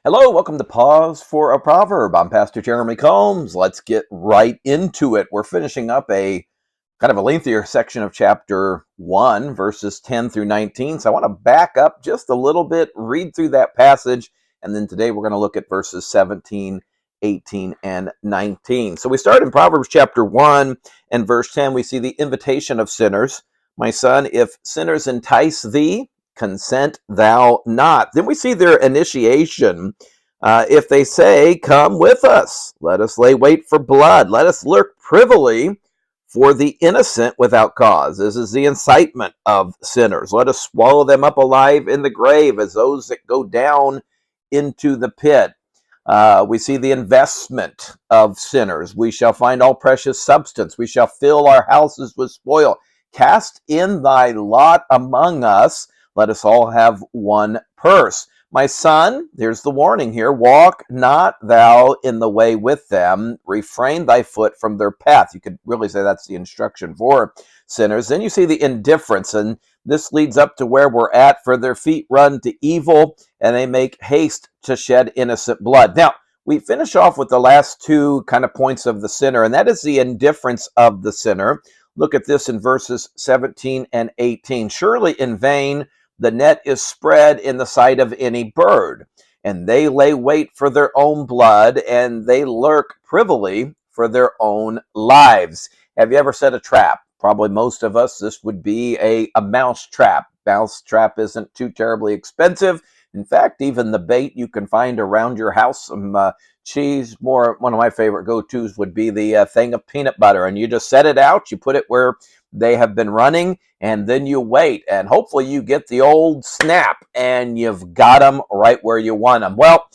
Hello, welcome to Pause for a Proverb. I'm Pastor Jeremy Combs. Let's get right into it. We're finishing up a kind of a lengthier section of chapter 1, verses 10 through 19. So I want to back up just a little bit, read through that passage, and then today we're going to look at verses 17, 18, and 19. So we start in Proverbs chapter 1 and verse 10. We see the invitation of sinners. My son, if sinners entice thee, consent thou not. Then we see their initiation. If they say, come with us, let us lay wait for blood, let us lurk privily for the innocent without cause. This is the incitement of sinners. Let us swallow them up alive in the grave as those that go down into the pit. We see the investment of sinners. We shall find all precious substance. We shall fill our houses with spoil. Cast in thy lot among us. Let us all have one purse. My son, here's the warning here, walk not thou in the way with them, refrain thy foot from their path. You could really say that's the instruction for sinners. Then you see the indifference, and this leads up to where we're at, for their feet run to evil, and they make haste to shed innocent blood. Now, we finish off with the last two kind of points of the sinner, and that is the indifference of the sinner. Look at this in verses 17 and 18. Surely in vain the net is spread in the sight of any bird, and they lay wait for their own blood, and they lurk privily for their own lives. Have you ever set a trap? Probably most of us, this would be a mouse trap. Mouse trap isn't too terribly expensive. In fact, even the bait you can find around your house, some cheese, one of my favorite go-tos would be the thing of peanut butter, and you just set it out, you put it where they have been running, and then you wait, and hopefully you get the old snap, and you've got them right where you want them. Well,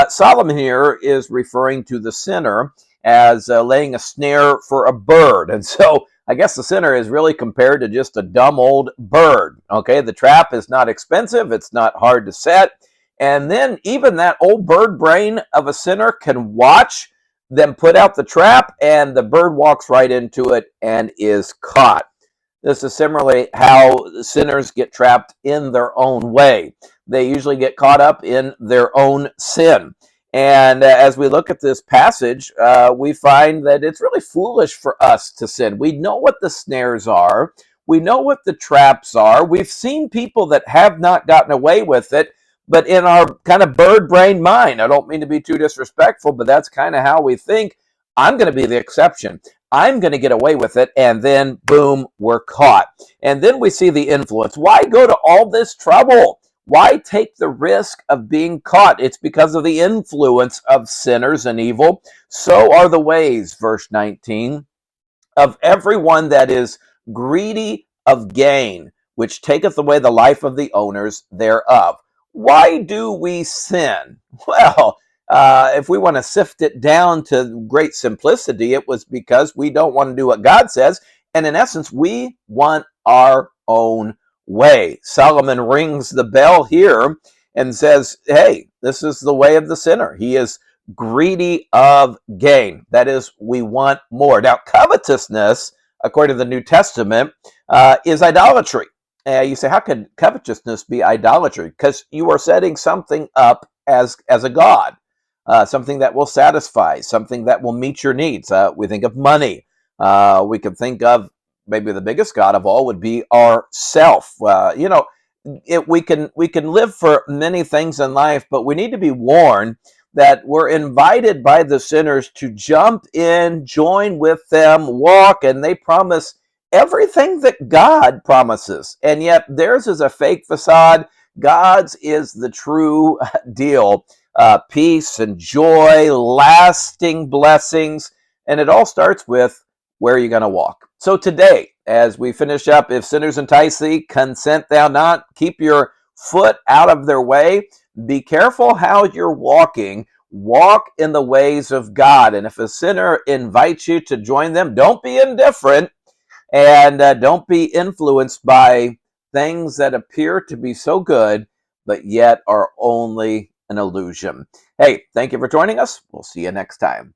Solomon here is referring to the sinner as laying a snare for a bird, and so I guess the sinner is really compared to just a dumb old bird. Okay, the trap is not expensive, it's not hard to set, and then even that old bird brain of a sinner can watch them put out the trap, and the bird walks right into it and is caught. This is similarly how sinners get trapped in their own way. They usually get caught up in their own sin. And as we look at this passage, we find that it's really foolish for us to sin. We know what the snares are. We know what the traps are. We've seen people that have not gotten away with it. But in our kind of bird brain mind, I don't mean to be too disrespectful, but that's kind of how we think. I'm going to be the exception. I'm going to get away with it, and then boom, we're caught. And then we see the influence. Why go to all this trouble? Why take the risk of being caught? It's because of the influence of sinners and evil. So are the ways, verse 19, of everyone that is greedy of gain, which taketh away the life of the owners thereof. Why do we sin? Well, if we want to sift it down to great simplicity, it was because we don't want to do what God says. And in essence, we want our own way. Solomon rings the bell here and says, hey, this is the way of the sinner. He is greedy of gain. That is, we want more. Now, covetousness, according to the New Testament, is idolatry. You say, how could covetousness be idolatry? Because you are setting something up as a god, something that will satisfy, something that will meet your needs. We think of money. We can think of maybe the biggest god of all would be ourself. We can live for many things in life, but we need to be warned that we're invited by the sinners to jump in, join with them, walk, and they promise everything that God promises. And yet theirs is a fake facade. God's is the true deal. Peace and joy, lasting blessings. And it all starts with, where are you going to walk? So today, as we finish up, if sinners entice thee, consent thou not. Keep your foot out of their way. Be careful how you're walking. Walk in the ways of God. And if a sinner invites you to join them, don't be indifferent. And don't be influenced by things that appear to be so good, but yet are only an illusion. Hey, thank you for joining us. We'll see you next time.